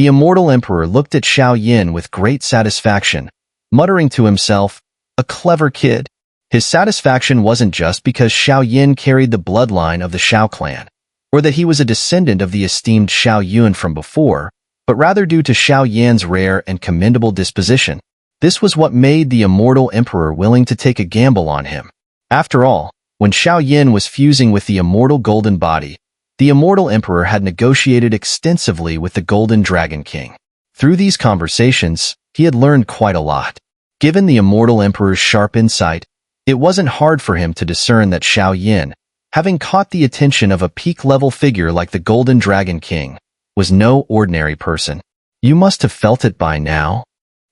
The Immortal Emperor looked at Xiao Yin with great satisfaction, muttering to himself, "A clever kid." His satisfaction wasn't just because Xiao Yin carried the bloodline of the Xiao clan, or that he was a descendant of the esteemed Xiao Yun from before, but rather due to Xiao Yan's rare and commendable disposition. This was what made the Immortal Emperor willing to take a gamble on him. After all, when Xiao Yin was fusing with the Immortal Golden Body, the Immortal Emperor had negotiated extensively with the Golden Dragon King. Through these conversations, he had learned quite a lot. Given the Immortal Emperor's sharp insight, it wasn't hard for him to discern that Xiao Yin, having caught the attention of a peak-level figure like the Golden Dragon King, was no ordinary person. "You must have felt it by now."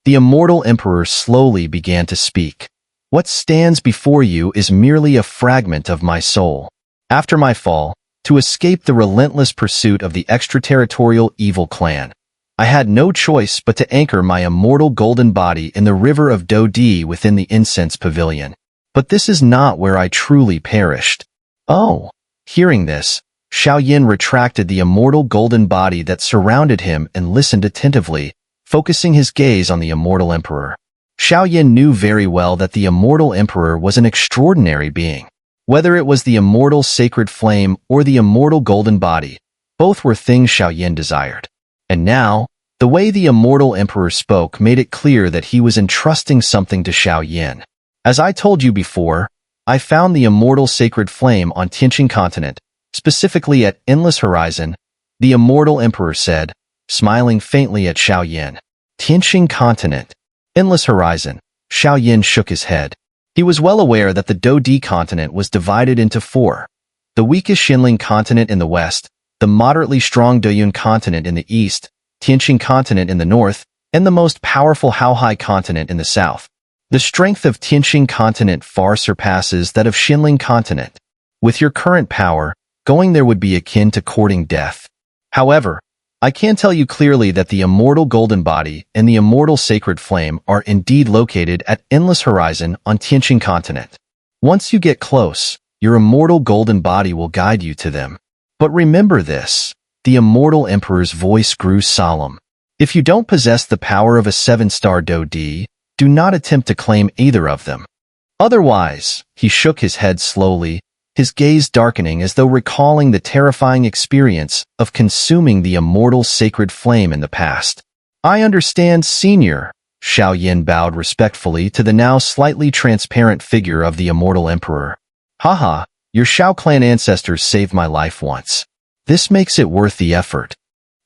The Immortal Emperor slowly began to speak. "What stands before you is merely a fragment of my soul. After my fall, to escape the relentless pursuit of the extraterritorial evil clan, I had no choice but to anchor my immortal golden body in the river of Dodi within the incense pavilion. But this is not where I truly perished." Oh! Hearing this, Xiao Yin retracted the immortal golden body that surrounded him and listened attentively, focusing his gaze on the Immortal Emperor. Xiao Yin knew very well that the Immortal Emperor was an extraordinary being. Whether it was the immortal sacred flame or the immortal golden body, both were things Xiao Yin desired. And now, the way the Immortal Emperor spoke made it clear that he was entrusting something to Xiao Yin. "As I told you before, I found the immortal sacred flame on Tianqing continent, specifically at Endless Horizon," the Immortal Emperor said, smiling faintly at Xiao Yin. "Tianqing continent, Endless Horizon." Xiao Yin shook his head. He was well aware that the Dodi continent was divided into four: the weakest Xuanling continent in the west, the moderately strong Doyun continent in the east, Tianqing continent in the north, and the most powerful Haohai continent in the south. The strength of Tianqing continent far surpasses that of Xuanling continent. With your current power, going there would be akin to courting death. However, I can tell you clearly that the immortal golden body and the immortal sacred flame are indeed located at Endless Horizon on Tianqing continent. Once you get close, your immortal golden body will guide you to them. But remember this, the Immortal Emperor's voice grew solemn. If you don't possess the power of a 7-star Dodi, do not attempt to claim either of them. Otherwise, he shook his head slowly, his gaze darkening as though recalling the terrifying experience of consuming the immortal sacred flame in the past. "I understand, Senior." Xiao Yin bowed respectfully to the now slightly transparent figure of the Immortal Emperor. "Haha, your Xiao clan ancestors saved my life once. This makes it worth the effort.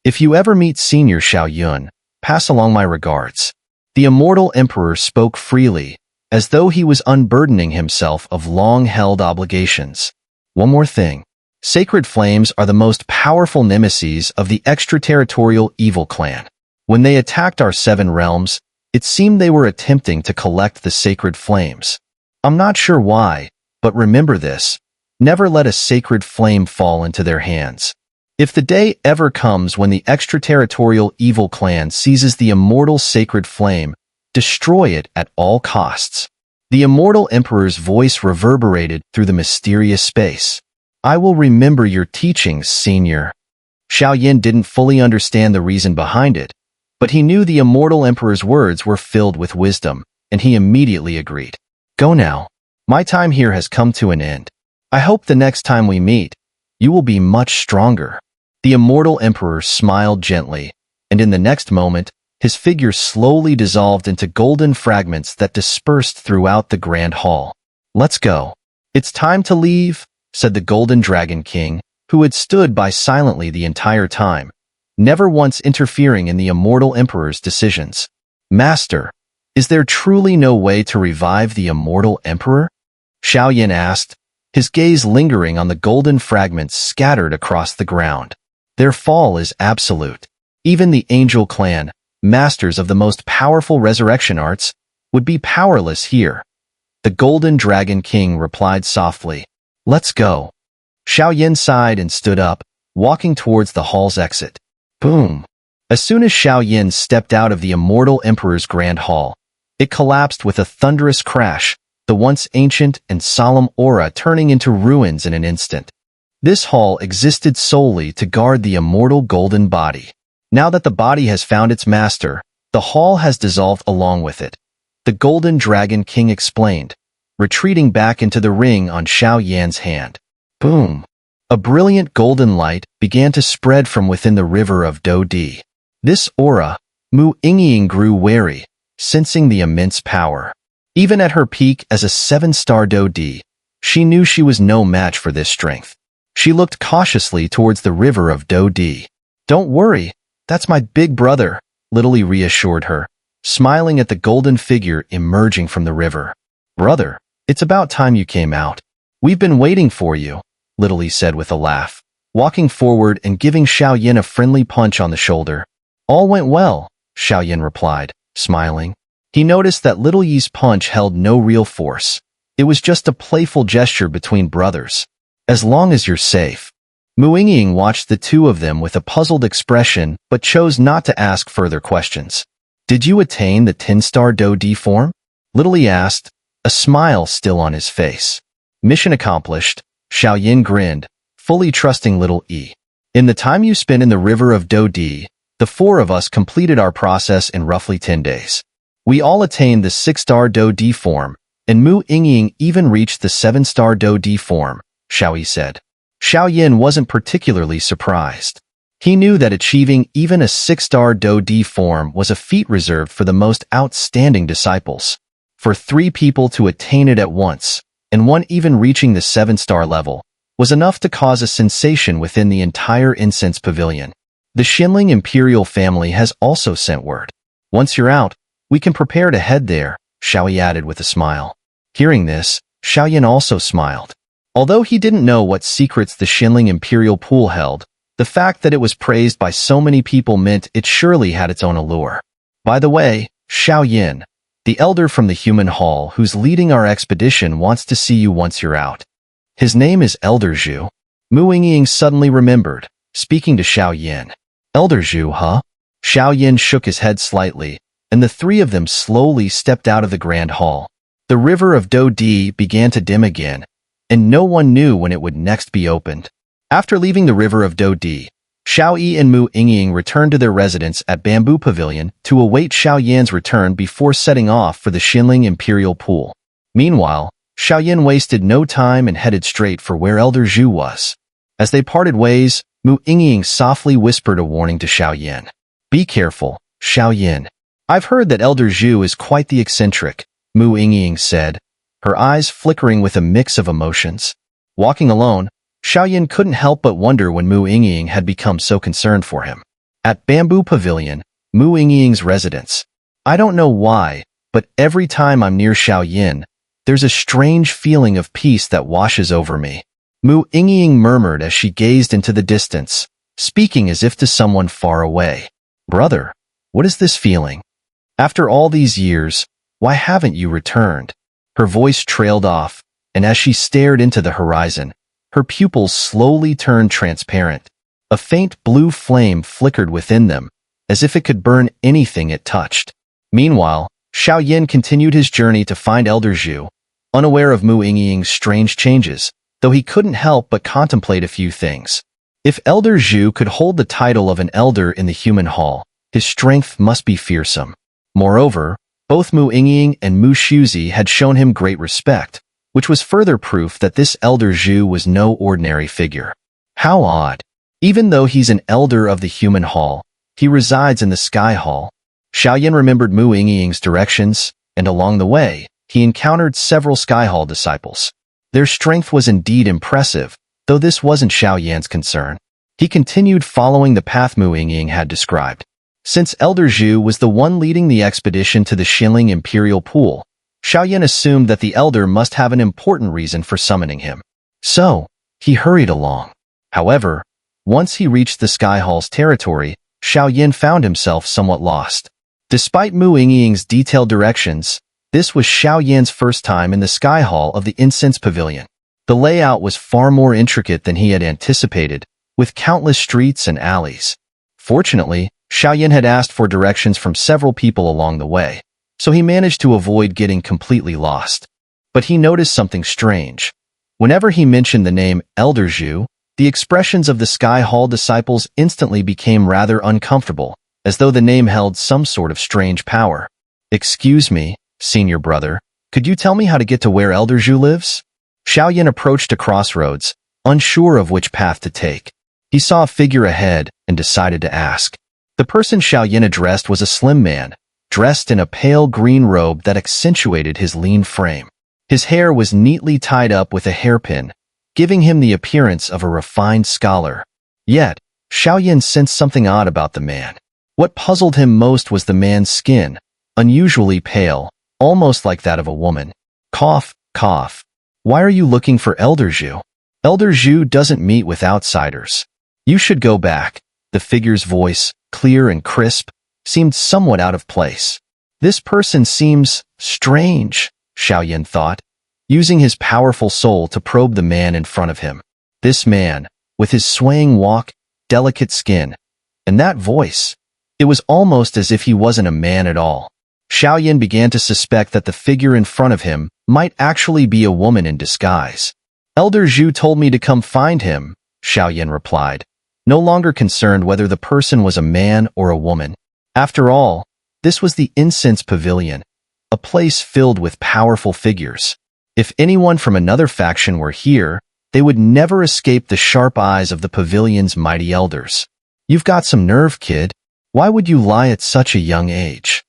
If you ever meet Senior Xiao Yun, pass along my regards." The Immortal Emperor spoke freely, as though he was unburdening himself of long-held obligations. "One more thing. Sacred flames are the most powerful nemesis of the extraterritorial evil clan. When they attacked our 7 realms, it seemed they were attempting to collect the sacred flames. I'm not sure why, but remember this. Never let a sacred flame fall into their hands. If the day ever comes when the extraterritorial evil clan seizes the immortal sacred flame, destroy it at all costs." The Immortal Emperor's voice reverberated through the mysterious space. "I will remember your teachings, Senior." Xiao Yin didn't fully understand the reason behind it, but he knew the Immortal Emperor's words were filled with wisdom, and he immediately agreed. "Go now. My time here has come to an end. I hope the next time we meet, you will be much stronger." The Immortal Emperor smiled gently, and in the next moment, his figure slowly dissolved into golden fragments that dispersed throughout the grand hall. "Let's go. It's time to leave," said the Golden Dragon King, who had stood by silently the entire time, never once interfering in the Immortal Emperor's decisions. "Master, is there truly no way to revive the Immortal Emperor?" Xiao Yin asked, his gaze lingering on the golden fragments scattered across the ground. "Their fall is absolute. Even the Angel Clan, masters of the most powerful resurrection arts, would be powerless here." The Golden Dragon King replied softly. "Let's go." Xiao Yin sighed and stood up, walking towards the hall's exit. Boom! As soon as Xiao Yin stepped out of the Immortal Emperor's grand hall, it collapsed with a thunderous crash, the once ancient and solemn aura turning into ruins in an instant. This hall existed solely to guard the immortal golden body. Now that the body has found its master, the hall has dissolved along with it. The Golden Dragon King explained, retreating back into the ring on Xiao Yan's hand. Boom! A brilliant golden light began to spread from within the river of Dodi. This aura, Mu Yingying grew wary, sensing the immense power. Even at her peak as a 7-star Dodi, she knew she was no match for this strength. She looked cautiously towards the river of Dodi. Don't worry, that's my big brother, Littley reassured her, smiling at the golden figure emerging from the river. Brother, it's about time you came out. We've been waiting for you, Littley said with a laugh, walking forward and giving Xiao Yan a friendly punch on the shoulder. All went well, Xiao Yan replied, smiling. He noticed that Little Yi's punch held no real force. It was just a playful gesture between brothers. As long as you're safe. Mu Yingying watched the two of them with a puzzled expression but chose not to ask further questions. Did you attain the 10-star Dodi form? Little Yi asked, a smile still on his face. Mission accomplished, Xiao Yan grinned, fully trusting Little Yi. In the time you spent in the river of Dodi, the 4 of us completed our process in roughly 10 days. We all attained the 6-star Dodi form, and Mu Yingying even reached the 7-star Dodi form, Xiao Yi said. Xiao Yan wasn't particularly surprised. He knew that achieving even a 6-star Dodi form was a feat reserved for the most outstanding disciples. For 3 people to attain it at once, and one even reaching the 7-star level, was enough to cause a sensation within the entire incense pavilion. The Xuanling imperial family has also sent word. Once you're out, we can prepare to head there, Xiao Yi added with a smile. Hearing this, Xiao Yan also smiled. Although he didn't know what secrets the Xuanling imperial pool held, the fact that it was praised by so many people meant it surely had its own allure. By the way, Xiao Yan, the elder from the human hall who's leading our expedition wants to see you once you're out. His name is Elder Zhu. Mu Yingying suddenly remembered, speaking to Xiao Yan. Elder Zhu, huh? Xiao Yan shook his head slightly, and the 3 of them slowly stepped out of the grand hall. The river of Dodi began to dim again, and no one knew when it would next be opened. After leaving the river of Dodi, Xiao Yi and Mu Yingying returned to their residence at Bamboo Pavilion to await Xiao Yan's return before setting off for the Xuanling Imperial Pool. Meanwhile, Xiao Yan wasted no time and headed straight for where Elder Zhu was. As they parted ways, Mu Yingying softly whispered a warning to Xiao Yan. Be careful, Xiao Yan. I've heard that Elder Zhu is quite the eccentric, Mu Yingying said, her eyes flickering with a mix of emotions. Walking alone, Xiao Yan couldn't help but wonder when Mu Yingying had become so concerned for him. At Bamboo Pavilion, Mu Yingying's residence. I don't know why, but every time I'm near Xiao Yan, there's a strange feeling of peace that washes over me. Mu Yingying murmured as she gazed into the distance, speaking as if to someone far away. Brother, what is this feeling? After all these years, why haven't you returned? Her voice trailed off, and as she stared into the horizon, her pupils slowly turned transparent. A faint blue flame flickered within them, as if it could burn anything it touched. Meanwhile, Xiao Yan continued his journey to find Elder Zhu, unaware of Mu Yingying's strange changes, though he couldn't help but contemplate a few things. If Elder Zhu could hold the title of an elder in the human hall, his strength must be fearsome. Moreover, both Mu Yingying and Mu Shuzi had shown him great respect, which was further proof that this Elder Zhu was no ordinary figure. How odd. Even though he's an elder of the human hall, he resides in the sky hall. Xiao Yan remembered Mu Yingying's directions, and along the way, he encountered several sky hall disciples. Their strength was indeed impressive, though this wasn't Xiao Yan's concern. He continued following the path Mu Yingying had described. Since Elder Zhu was the one leading the expedition to the Xuanling Imperial Pool, Xiao Yan assumed that the elder must have an important reason for summoning him. So, he hurried along. However, once he reached the Sky Hall's territory, Xiao Yan found himself somewhat lost. Despite Mu Yingying's detailed directions, this was Xiao Yan's first time in the Sky Hall of the Incense Pavilion. The layout was far more intricate than he had anticipated, with countless streets and alleys. Fortunately, Xiao Yan had asked for directions from several people along the way, so he managed to avoid getting completely lost. But he noticed something strange. Whenever he mentioned the name Elder Zhu, The expressions of the Sky Hall disciples instantly became rather uncomfortable, as though the name held some sort of strange power. "Excuse me, senior brother, could you tell me how to get to where Elder Zhu lives?" Xiao approached a crossroads, unsure of which path to take. He saw a figure ahead and decided to ask. The person Xiao addressed was a slim man, dressed in a pale green robe that accentuated his lean frame. His hair was neatly tied up with a hairpin, giving him the appearance of a refined scholar. Yet, Xiao sensed something odd about the man. What puzzled him most was the man's skin, unusually pale, almost like that of a woman. Cough, cough. "Why are you looking for Elder Zhu?" "Elder Zhu doesn't meet with outsiders. You should go back." The figure's voice, clear and crisp, seemed somewhat out of place. "This person seems strange," Xiao thought, using his powerful soul to probe the man in front of him. This man, with his swaying walk, delicate skin, and that voice, it was almost as if he wasn't a man at all. Xiao began to suspect that the figure in front of him might actually be a woman in disguise. "Elder Zhu told me to come find him," Xiao replied, no longer concerned whether the person was a man or a woman. After all, this was the Incense Pavilion, a place filled with powerful figures. If anyone from another faction were here, they would never escape the sharp eyes of the pavilion's mighty elders. "You've got some nerve, kid. Why would you lie at such a young age?"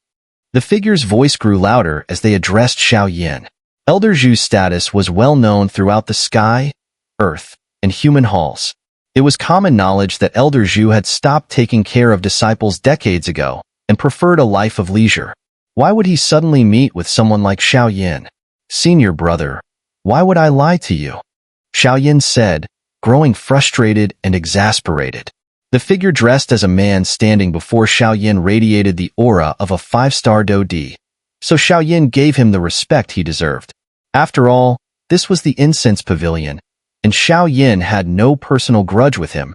The figure's voice grew louder as they addressed Xiao. Elder Zhu's status was well known throughout the sky, earth, and human halls. It was common knowledge that Elder Zhu had stopped taking care of disciples decades ago and preferred a life of leisure. Why would he suddenly meet with someone like Xiao? "Senior brother, why would I lie to you?" Xiao said, growing frustrated and exasperated. The figure dressed as a man standing before Xiao radiated the aura of a 5-star Dodi, so Xiao gave him the respect he deserved. After all, this was the Incense Pavilion, and Xiao had no personal grudge with him.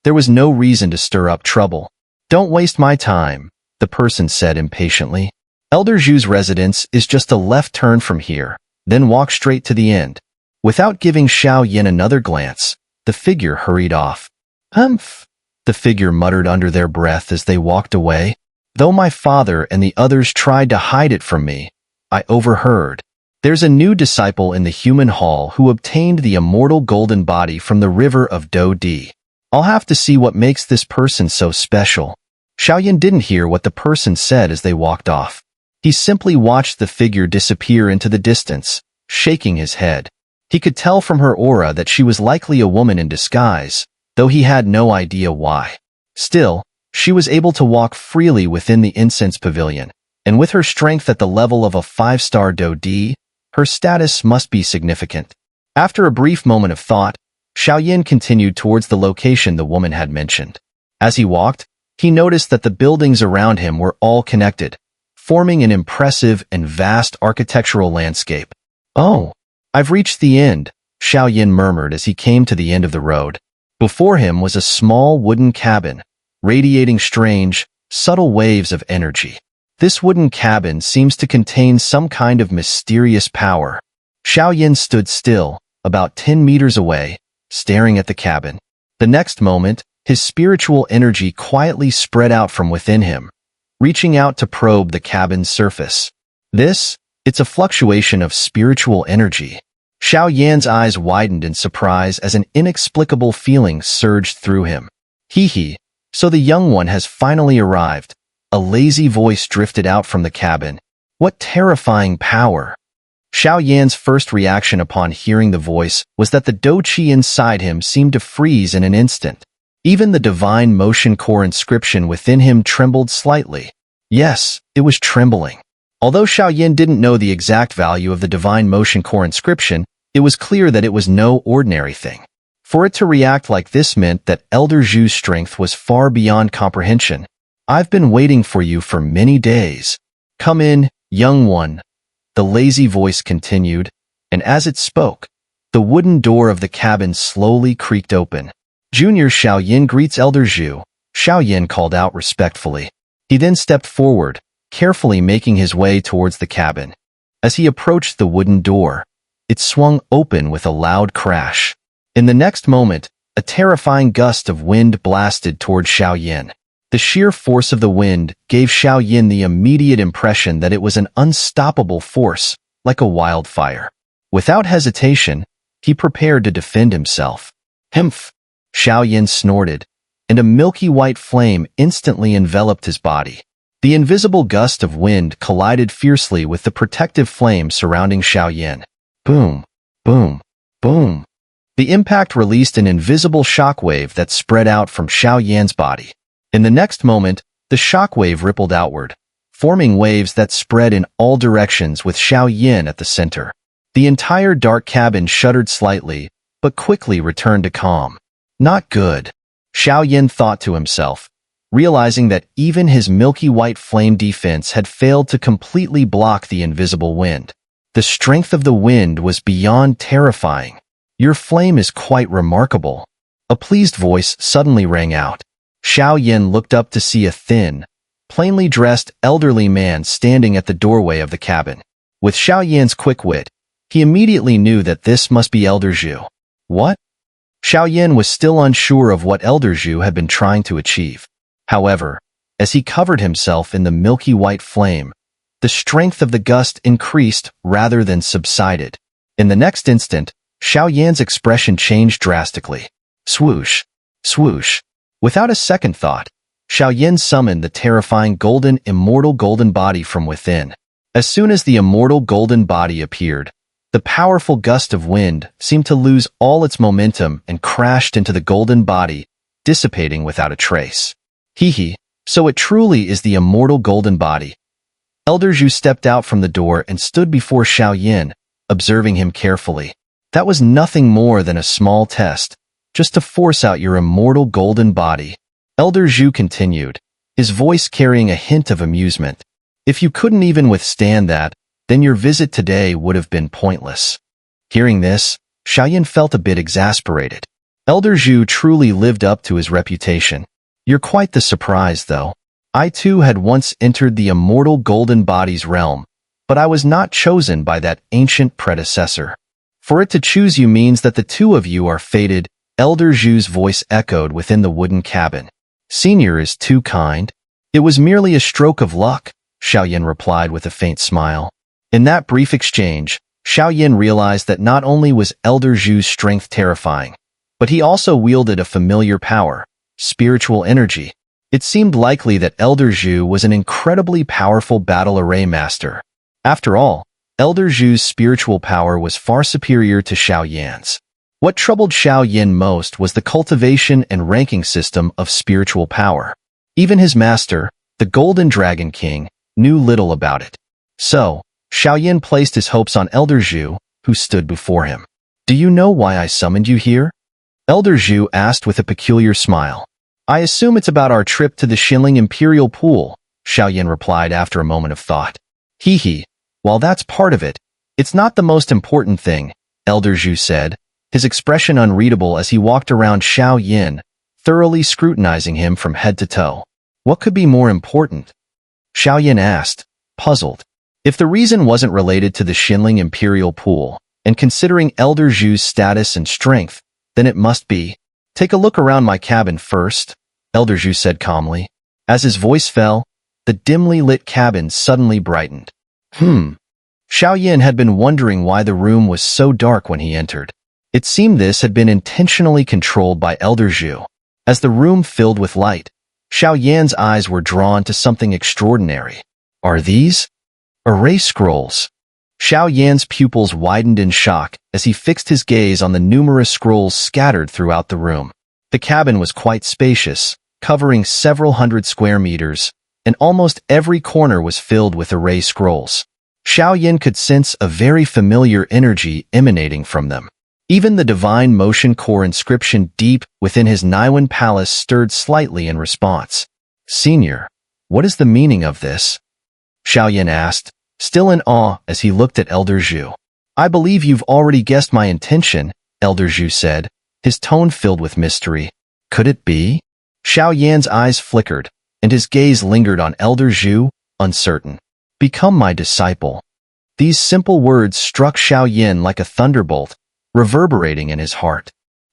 There was no reason to stir up trouble. "Don't waste my time," the person said impatiently. "Elder Zhu's residence is just a left turn from here, then walk straight to the end." Without giving Xiao another glance, the figure hurried off. "Humph," the figure muttered under their breath as they walked away. "Though my father and the others tried to hide it from me, I overheard. There's a new disciple in the human hall who obtained the immortal golden body from the river of Dodi. I'll have to see what makes this person so special." Xiao didn't hear what the person said as they walked off. He simply watched the figure disappear into the distance, shaking his head. He could tell from her aura that she was likely a woman in disguise, though he had no idea why. Still, she was able to walk freely within the Incense Pavilion, and with her strength at the level of a 5-star Dodi, her status must be significant. After a brief moment of thought, Xiao continued towards the location the woman had mentioned. As he walked, he noticed that the buildings around him were all connected, forming an impressive and vast architectural landscape. "Oh, I've reached the end," Xiao murmured as he came to the end of the road. Before him was a small wooden cabin, radiating strange, subtle waves of energy. This wooden cabin seems to contain some kind of mysterious power. Xiao stood still, about 10 meters away, staring at the cabin. The next moment, his spiritual energy quietly spread out from within him, reaching out to probe the cabin's surface. It's a fluctuation of spiritual energy. Xiao eyes widened in surprise as an inexplicable feeling surged through him. "Hee, so the young one has finally arrived." A lazy voice drifted out from the cabin. "What terrifying power!" Xiao first reaction upon hearing the voice was that the Dou-Qi inside him seemed to freeze in an instant. Even the divine motion core inscription within him trembled slightly. Yes, it was trembling. Although Xiao didn't know the exact value of the divine motion core inscription, it was clear that it was no ordinary thing. For it to react like this meant that Elder Zhu's strength was far beyond comprehension. "I've been waiting for you for many days. Come in, young one," the lazy voice continued, and as it spoke, the wooden door of the cabin slowly creaked open. "Junior Xiao greets Elder Zhu," Xiao called out respectfully. He then stepped forward, carefully making his way towards the cabin. As he approached the wooden door, it swung open with a loud crash. In the next moment, a a terrifying gust of wind blasted toward Xiao Yin. The sheer force of the wind gave Xiao Yin the immediate impression that it was an unstoppable force, like a wildfire. Without hesitation, he prepared to defend himself. Humph! Xiao Yin snorted, and a milky white flame instantly enveloped his body. The invisible gust of wind collided fiercely with the protective flame surrounding Xiao Yin. Boom! Boom! Boom! The impact released an invisible shockwave that spread out from Xiao Yan's body. In the next moment, the shockwave rippled outward, forming waves that spread in all directions with Xiao Yin at the center. The entire dark cabin shuddered slightly, but quickly returned to calm. Not good, Xiao Yin thought to himself, realizing that even his milky white flame defense had failed to completely block the invisible wind. The strength of the wind was beyond terrifying. Your flame is quite remarkable. A pleased voice suddenly rang out. Xiao Yin looked up to see a thin, plainly dressed elderly man standing at the doorway of the cabin. With Xiao Yin's quick wit, he immediately knew that this must be Elder Zhu. What? Xiao Yin was still unsure of what Elder Zhu had been trying to achieve. However, as he covered himself in the milky white flame, the strength of the gust increased rather than subsided. In the next instant, Xiao Yan's expression changed drastically. Swoosh! Swoosh! Without a second thought, Xiao Yin summoned the terrifying immortal golden body from within. As soon as the immortal golden body appeared, the powerful gust of wind seemed to lose all its momentum and crashed into the golden body, dissipating without a trace. Hee, so it truly is the immortal golden body. Elder Zhu stepped out from the door and stood before Xiao Yin, observing him carefully. That was nothing more than a small test, just to force out your immortal golden body. Elder Zhu continued, his voice carrying a hint of amusement. If you couldn't even withstand that, then your visit today would have been pointless. Hearing this, Xiao Yin felt a bit exasperated. Elder Zhu truly lived up to his reputation. You're quite the surprise, though. I too had once entered the immortal golden body's realm, but I was not chosen by that ancient predecessor. For it to choose you means that the two of you are fated. Elder Zhu's voice echoed within the wooden cabin. Senior is too kind. It was merely a stroke of luck, Xiao Yin replied with a faint smile. In that brief exchange, Xiao Yin realized that not only was Elder Zhu's strength terrifying, but he also wielded a familiar power, spiritual energy. It seemed likely that Elder Zhu was an incredibly powerful battle array master. After all, Elder Zhu's spiritual power was far superior to Xiao Yan's. What troubled Xiao Yin most was the cultivation and ranking system of spiritual power. Even his master, the Golden Dragon King, knew little about it. So, Xiao Yin placed his hopes on Elder Zhu, who stood before him. Do you know why I summoned you here? Elder Zhu asked with a peculiar smile. I assume it's about our trip to the Xuanling Imperial Pool, Xiao Yin replied after a moment of thought. Hee, while that's part of it, it's not the most important thing, Elder Zhu said, his expression unreadable as he walked around Xiao Yin, thoroughly scrutinizing him from head to toe. What could be more important? Xiao Yin asked, puzzled. If the reason wasn't related to the Xuanling Imperial Pool, and considering Elder Zhu's status and strength, then it must be. Take a look around my cabin first, Elder Zhu said calmly. As his voice fell, the dimly lit cabin suddenly brightened. Xiao Yin had been wondering why the room was so dark when he entered. It seemed this had been intentionally controlled by Elder Zhu. As the room filled with light, Xiao Yan's eyes were drawn to something extraordinary. Are these array scrolls? Xiao Yan's pupils widened in shock as he fixed his gaze on the numerous scrolls scattered throughout the room. The cabin was quite spacious, covering several hundred square meters, and almost every corner was filled with array scrolls. Xiao Yin could sense a very familiar energy emanating from them. Even the divine motion core inscription deep within his Naiwan palace stirred slightly in response. Senior, what is the meaning of this? Xiao Yin asked, still in awe as he looked at Elder Zhu. I believe you've already guessed my intention, Elder Zhu said, his tone filled with mystery. Could it be? Xiao Yan's eyes flickered, and his gaze lingered on Elder Zhu, uncertain. Become my disciple. These simple words struck Xiao Yin like a thunderbolt, reverberating in his heart.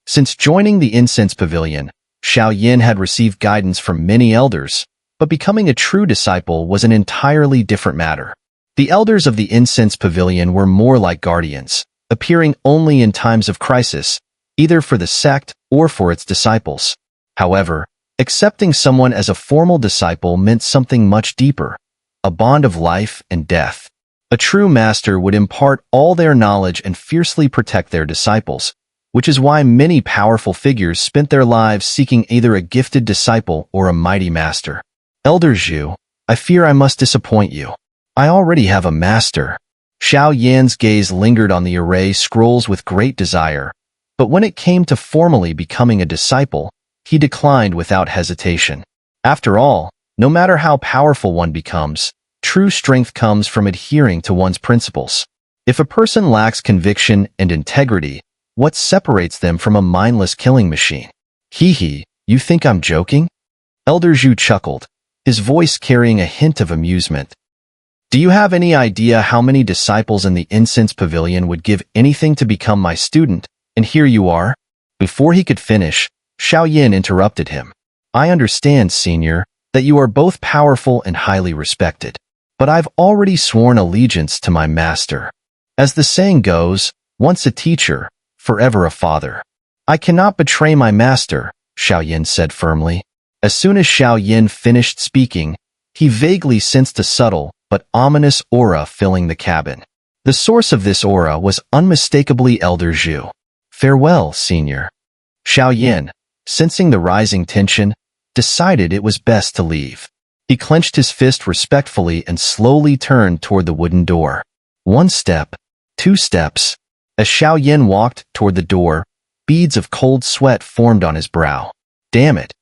Since joining the incense pavilion, Xiao Yin had received guidance from many elders, but becoming a true disciple was an entirely different matter. The elders of the incense pavilion were more like guardians, appearing only in times of crisis, either for the sect or for its disciples. However, accepting someone as a formal disciple meant something much deeper, a bond of life and death. A true master would impart all their knowledge and fiercely protect their disciples, which is why many powerful figures spent their lives seeking either a gifted disciple or a mighty master. Elder Zhu, I fear I must disappoint you. I already have a master. Xiao Yan's gaze lingered on the array scrolls with great desire, but when it came to formally becoming a disciple, he declined without hesitation. After all, no matter how powerful one becomes, true strength comes from adhering to one's principles. If a person lacks conviction and integrity, what separates them from a mindless killing machine? Hee, you think I'm joking? Elder Zhu chuckled, his voice carrying a hint of amusement. Do you have any idea how many disciples in the incense pavilion would give anything to become my student? And here you are? Before he could finish, Xiao Yin interrupted him. I understand, senior, that you are both powerful and highly respected. But I've already sworn allegiance to my master. As the saying goes, once a teacher, forever a father. I cannot betray my master, Xiao Yin said firmly. As soon as Xiao Yin finished speaking, he vaguely sensed a subtle but ominous aura filling the cabin. The source of this aura was unmistakably Elder Zhu. Farewell, senior. Xiao Yin, sensing the rising tension, decided it was best to leave. He clenched his fist respectfully and slowly turned toward the wooden door. 1 step, 2 steps. As Xiao Yin walked toward the door, beads of cold sweat formed on his brow. Damn it.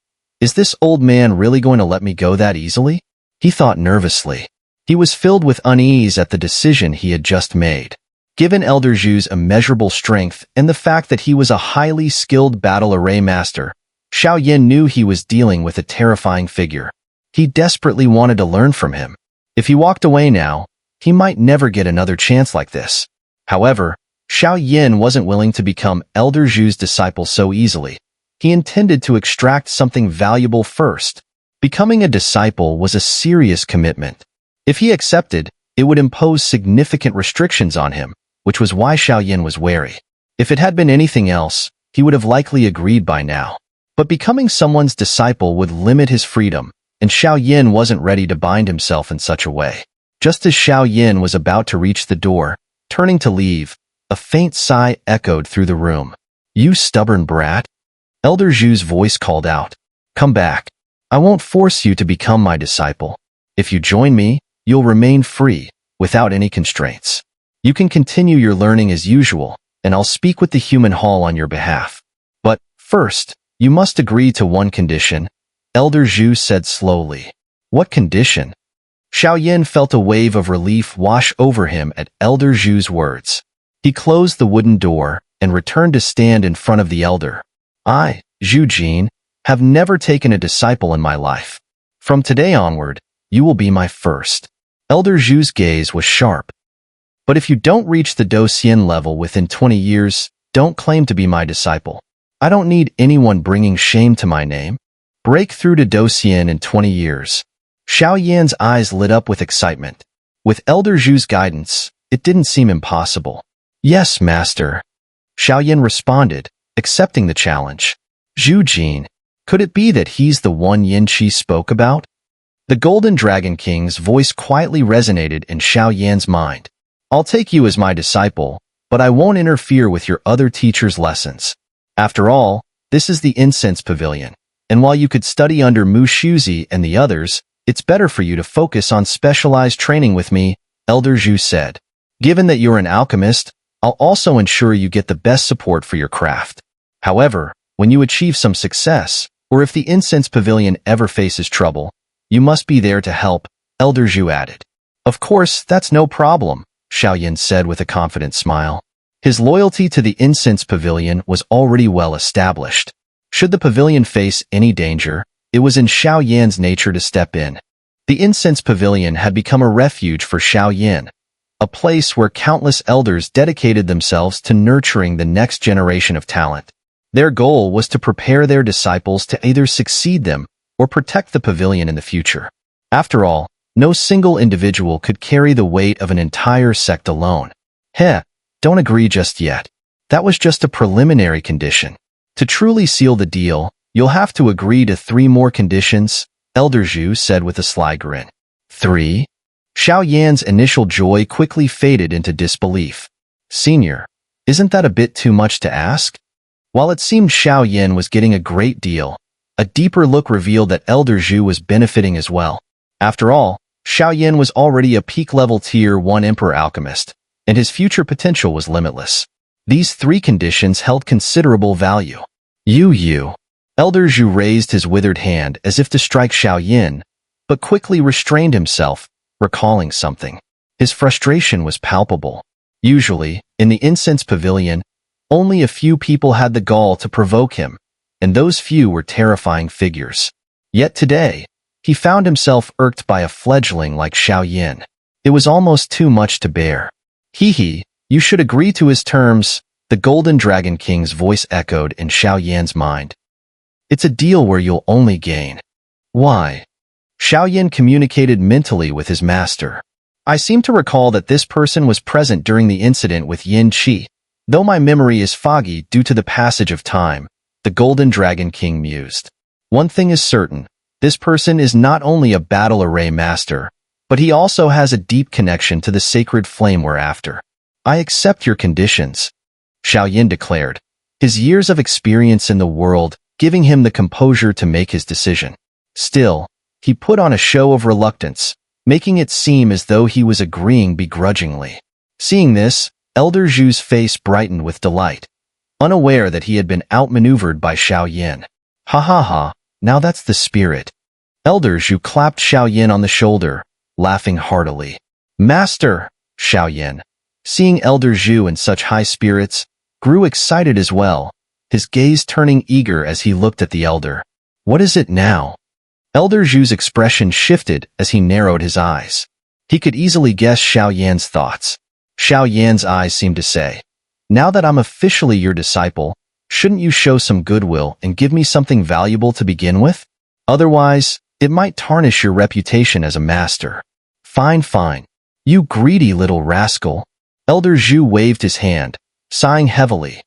Is this old man really going to let me go that easily? He thought nervously. He was filled with unease at the decision he had just made. Given Elder Zhu's immeasurable strength and the fact that he was a highly skilled battle array master, Xiao Yin knew he was dealing with a terrifying figure. He desperately wanted to learn from him. If he walked away now, he might never get another chance like this. However, Xiao Yin wasn't willing to become Elder Zhu's disciple so easily. He intended to extract something valuable first. Becoming a disciple was a serious commitment. If he accepted, it would impose significant restrictions on him, which was why Xiao Yin was wary. If it had been anything else, he would have likely agreed by now. But becoming someone's disciple would limit his freedom, and Xiao Yin wasn't ready to bind himself in such a way. Just as Xiao Yin was about to reach the door, turning to leave, a faint sigh echoed through the room. You stubborn brat? Elder Zhu's voice called out. Come back. I won't force you to become my disciple. If you join me, you'll remain free, without any constraints. You can continue your learning as usual, and I'll speak with the human hall on your behalf. But, first, you must agree to one condition, Elder Zhu said slowly. What condition? Xiao Yin felt a wave of relief wash over him at Elder Zhu's words. He closed the wooden door and returned to stand in front of the elder. I, Zhu Jin, have never taken a disciple in my life. From today onward, you will be my first. Elder Zhu's gaze was sharp. But if you don't reach the Doxian level within 20 years, don't claim to be my disciple. I don't need anyone bringing shame to my name. Break through to Doxian in 20 years. Xiao Yan's eyes lit up with excitement. With Elder Zhu's guidance, it didn't seem impossible. Yes, master. Xiao Yan responded, accepting the challenge. Zhu Jin, could it be that he's the one Yin Qi spoke about? The Golden Dragon King's voice quietly resonated in Xiao Yan's mind. I'll take you as my disciple, but I won't interfere with your other teacher's lessons. After all, this is the incense pavilion, and while you could study under Mu Shuzi and the others, it's better for you to focus on specialized training with me, Elder Zhu said. Given that you're an alchemist, I'll also ensure you get the best support for your craft. However, when you achieve some success, or if the incense pavilion ever faces trouble, you must be there to help, Elder Zhu added. Of course, that's no problem, Xiao Yin said with a confident smile. His loyalty to the incense pavilion was already well established. Should the pavilion face any danger, it was in Xiao Yan's nature to step in. The incense pavilion had become a refuge for Xiao Yin, a place where countless elders dedicated themselves to nurturing the next generation of talent. Their goal was to prepare their disciples to either succeed them or protect the pavilion in the future. After all, no single individual could carry the weight of an entire sect alone. Don't agree just yet. That was just a preliminary condition. To truly seal the deal, you'll have to agree to 3 more conditions, Elder Zhu said with a sly grin. 3? Xiao Yan's initial joy quickly faded into disbelief. Senior, isn't that a bit too much to ask? While it seemed Xiao Yan was getting a great deal, a deeper look revealed that Elder Zhu was benefiting as well. After all, Xiao Yan was already a peak-level Tier 1 Emperor alchemist, and his future potential was limitless. These 3 conditions held considerable value. Elder Zhu raised his withered hand as if to strike Xiao Yan, but quickly restrained himself, recalling something. His frustration was palpable. Usually, in the incense pavilion, only a few people had the gall to provoke him, and those few were terrifying figures. Yet today, he found himself irked by a fledgling like Xiao Yan. It was almost too much to bear. You should agree to his terms, the Golden Dragon King's voice echoed in Xiao Yan's mind. It's a deal where you'll only gain. Why? Xiao Yan communicated mentally with his master. I seem to recall that this person was present during the incident with Yin Qi. Though my memory is foggy due to the passage of time, the Golden Dragon King mused. One thing is certain, this person is not only a battle array master, but he also has a deep connection to the sacred flame we're after. I accept your conditions, Xiao Yan declared, his years of experience in the world giving him the composure to make his decision. Still, he put on a show of reluctance, making it seem as though he was agreeing begrudgingly. Seeing this, Elder Zhu's face brightened with delight, unaware that he had been outmaneuvered by Xiao Yan. Now that's the spirit. Elder Zhu clapped Xiao Yan on the shoulder, laughing heartily. Master, Xiao Yan, seeing Elder Zhu in such high spirits, grew excited as well, his gaze turning eager as he looked at the elder. What is it now? Elder Zhu's expression shifted as he narrowed his eyes. He could easily guess Xiao Yan's thoughts. Xiao Yan's eyes seemed to say, now that I'm officially your disciple, shouldn't you show some goodwill and give me something valuable to begin with? Otherwise, it might tarnish your reputation as a master. Fine. You greedy little rascal. Elder Zhu waved his hand, sighing heavily.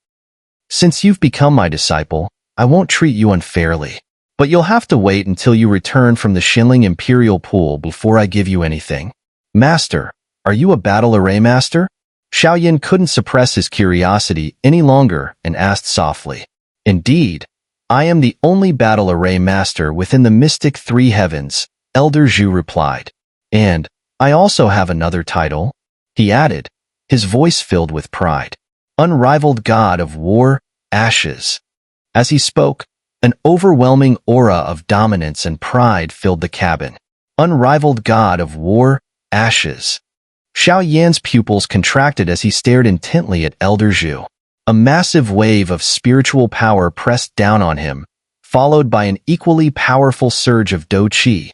Since you've become my disciple, I won't treat you unfairly. But you'll have to wait until you return from the Xuanling Imperial Pool before I give you anything. Master, are you a battle array master? Xiao Yan couldn't suppress his curiosity any longer and asked softly. Indeed, I am the only battle array master within the mystic 3 heavens, Elder Zhu replied. And I also have another title, he added, his voice filled with pride. Unrivaled God of War, Ashes. As he spoke, an overwhelming aura of dominance and pride filled the cabin. Unrivaled God of War, Ashes. Xiao Yan's pupils contracted as he stared intently at Elder Zhu. A massive wave of spiritual power pressed down on him, followed by an equally powerful surge of Do Qi.